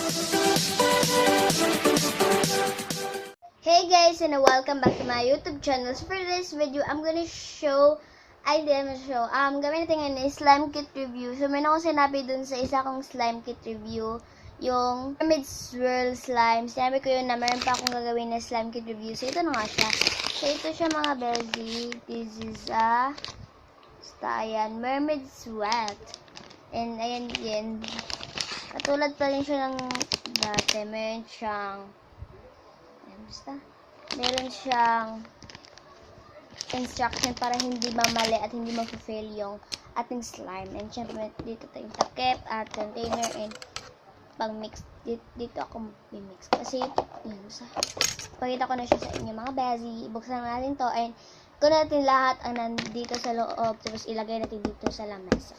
Hey guys, and welcome back to my YouTube channel. So for this video, I'm gonna show, gawin natin ngayon is slime kit review. So may ako sinabi dun sa isa kong slime kit review, yung Mermaid swirl slime. Sinabi ko yun na meron pa akong gagawin na slime kit review. So ito na nga siya. So ito siya mga bestie. This is ayan, Mermaid sweat. And ayan din. Katulad pa rin siya ng dati. Meron siyang instruction para hindi mamali at hindi ma-fail yung ating slime. And syempre, dito tayong takip at container and pang-mix. Dito ako mix kasi yun, pakita ko na siya sa inyo mga bestie. Buksan natin to and kunin natin lahat ang nandito sa loob tapos ilagay natin dito sa lamesa.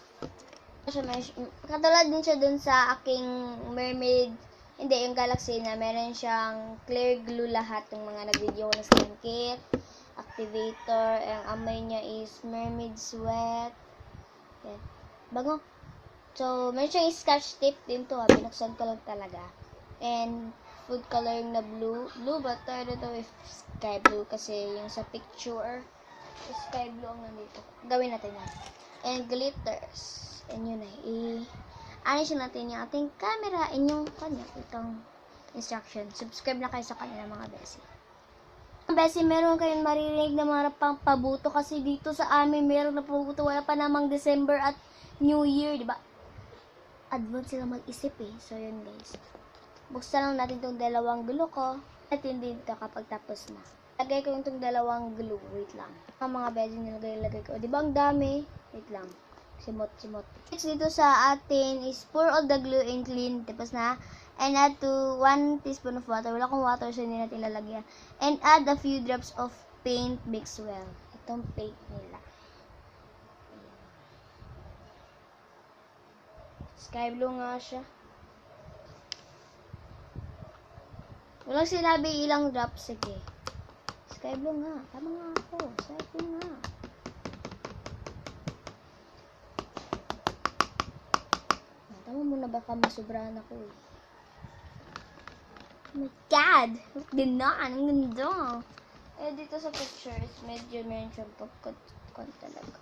Katulad din siya dun sa aking Mermaid. Hindi, yung Galaxy na meron siyang clear glue lahat ng mga nag-video na slime kit, activator, ang amoy niya is Mermaid sweat. Okay. Bago. So, meron siyang scotch tape din to, binuksan ko lang talaga. And food coloring na blue but ito with sky blue kasi yung sa picture, sky blue ang nandito. Gawin natin yan. And glitters. And yun ayusin natin yung ating camera and yung itong instruction. Subscribe na kayo sa kanila mga besi. Mga besi, meron kayong maririnig na mga pabuto kasi dito sa amin meron na pabuto. Wala pa namang December at New Year, di ba? Advance sila mag-isip So yun guys. Buksan lang natin itong dalawang glue ko. At hindi dito kapag tapos na. Lagay ko yung itong dalawang glue. Wait lang. Ang mga besi nilagay ko. Di ba ang dami? Wait lang. Simot. Next dito sa atin is pour all the glue and clean. Tapos na. And add to 1 teaspoon of water. Wala akong water so hindi natin ilalagyan. And add a few drops of paint mix well. Itong paint nila. Sky blue nga siya. Walang sinabi ilang drops. Sige. Sky blue nga. Tama nga ako. Sky blue nga. Tama mo na baka masubrahan ako Oh my God! Din na! Ang ganda! Dito sa pictures, medyo meron siyang popcorn talaga.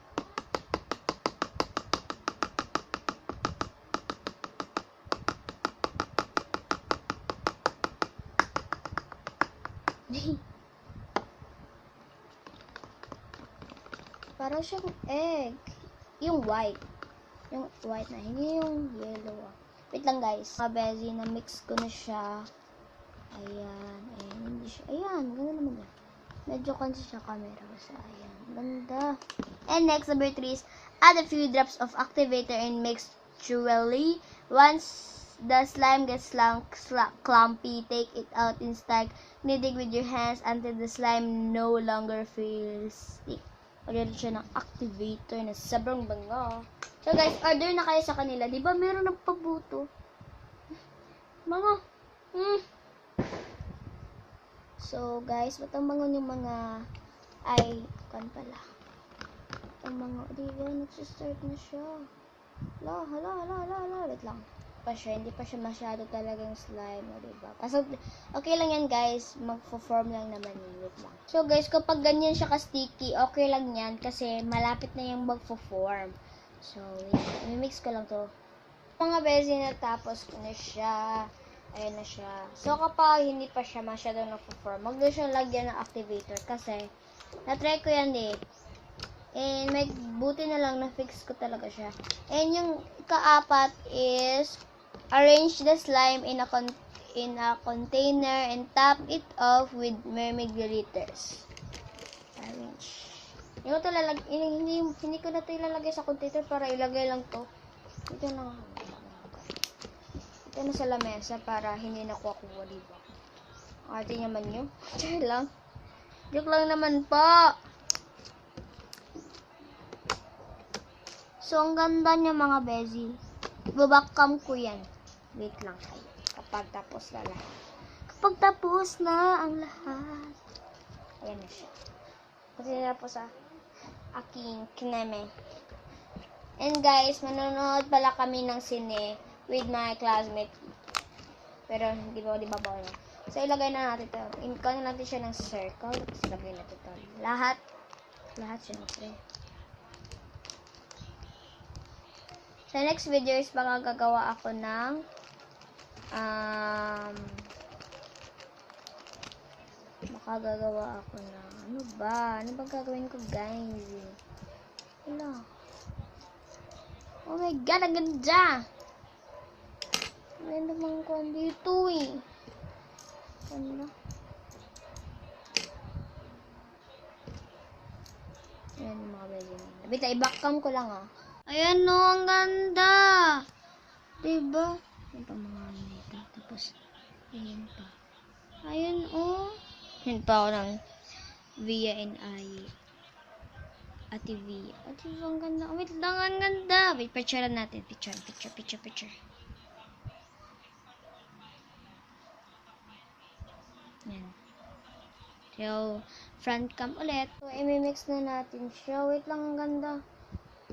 Parang siyang egg. Yung white na, hindi yung yellow Wait lang guys. Mga bezi, na-mix ko na siya. Ayan, hindi siya. Ayan, ganda naman yan. Medyo conscious siya camera. Basta, ayan, ganda. And next, number 3 is, add a few drops of activator and mix thoroughly. Once the slime gets clumpy, take it out and start kneading with your hands until the slime no longer feels stick. Order siya ng activator na sobrang bango. So guys, order na kayo sa kanila. Di ba meron ng pabuto? Mga. So guys, ba't ang bango yung mga pala. Ang bango. Di ba, nagsistart na siya. Hala. Wait lang. Hindi pa siya masyado talagang slime, diba? Kasi, okay lang yan, guys. Magpo-form lang naman yun. Wait lang. So, guys, kapag ganyan siya ka-sticky, okay lang yan kasi malapit na yung magpo-form. So, i-mix ko lang to. Mga besi na tapos ko na siya. Ayan na siya. So, kapag hindi pa siya masyado nagpo-form, huwag na siya lagyan ng activator kasi na-try ko yan And may buti na lang na-fix ko talaga siya. And yung kaapat is arrange the slime in a container and top it off with Mermaid glitters. Arrange. Hindi ko na ito ilalagay sa container para ilagay lang to. Ito na sa lamesa para hindi nakuha, diba? Ate naman yun. Char lang. Joke lang naman po. So, ang ganda niya mga bezi. Babakam ko yan. Wait lang kayo. Kapag tapos na lahat. Kapag tapos na ang lahat. Ayan na siya. Kasi na po sa aking kineme. And guys, manonood pala kami ng sine with my classmate. Pero hindi ba di babaw na. So ilagay na natin ito. Ikaw na natin siya ng circle. Tapos ilagay natin ito. Lahat syempre. Sa next video is baka gagawa ako ng ano ba gagawin ko, guys? Wala. Oh my god, ang ganda! May naman ko dito eh. Ano? Ayan yung mga bagay. Nabita, i-backcam ko lang ah. Ayan no, ang ganda! Diba? Ayan pa mga nito. Tapos, ayan pa. Ayan oh. Ayan pa ako ng Via and I. Ate V. Ate V, ang ganda. Wait lang, ang ganda. Wait, picturean natin. Picture. Yan. So, front cam ulit. So, i-mix na natin siya. Wait lang, ang ganda.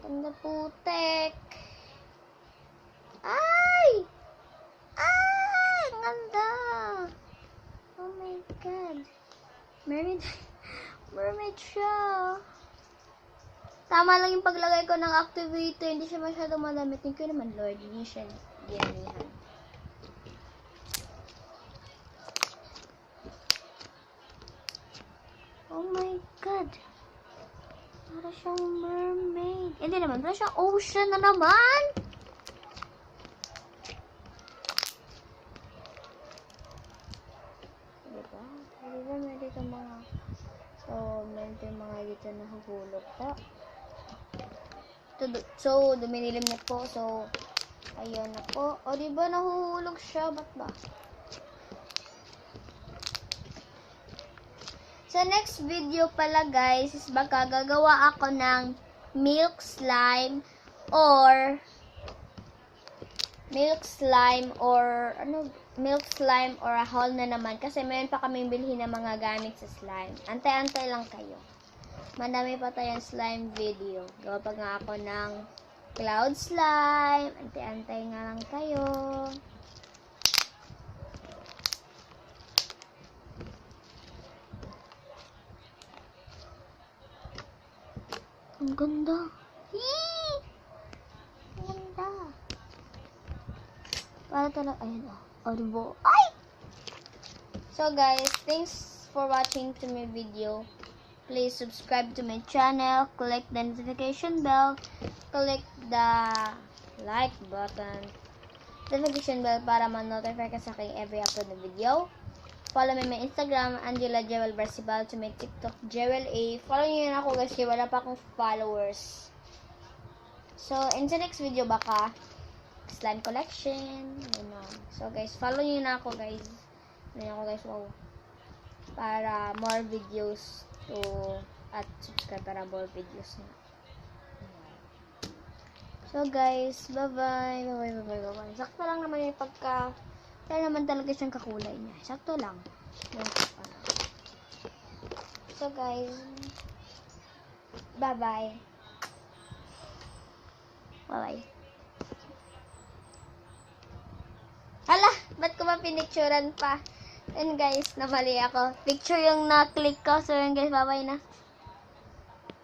Ganda putek. Ay! Ang ganda! Oh my god. Mermaid siya. Tama lang yung paglagay ko ng activator. Hindi siya masyado madami. Thank you naman, Lord. Hindi siya ginanihan. Oh my god. Para siyang mermaid. Hindi naman. Para siyang ocean na naman. Diba? Diba may dito mga... So, may dito mga dito nahugulog po. So, duminilim niya po. So, ayan na po. O, diba nahuhulog siya? Ba't ba? Sa next video pala, guys, is baka gagawa ako ng milk slime or a haul na naman. Kasi mayroon pa kaming bilhin na mga gamit sa slime. Antay-antay lang kayo. Madami pa tayong slime video. Gawa pa nga ako ng cloud slime. Antay-antay nga lang kayo. Ang ganda. Yee! Ang ganda. Para talaga, ayun o. Audible. Ay! So guys, thanks for watching to my video. Please subscribe to my channel, click the notification bell, click the like button, notification bell para ma-notify ka sa aking every upload na video. Follow me my Instagram, Angela Jewel Barcibal, to my TikTok, Jewel A. Follow nyo yun ako guys, kasi wala pa akong followers. So, in the next video baka, slime collection, you know. So guys, follow nyo na ako guys. Wow. Para more videos at subscribe para more videos na. So guys, bye-bye. Sakto lang naman yung kaya naman talaga siyang kakulay niya. Sakto lang. So guys, bye-bye. Hala, ba't ko ba pinicturan pa? And guys, namali ako. Picture yung na-click ko. So yun guys, bye-bye na.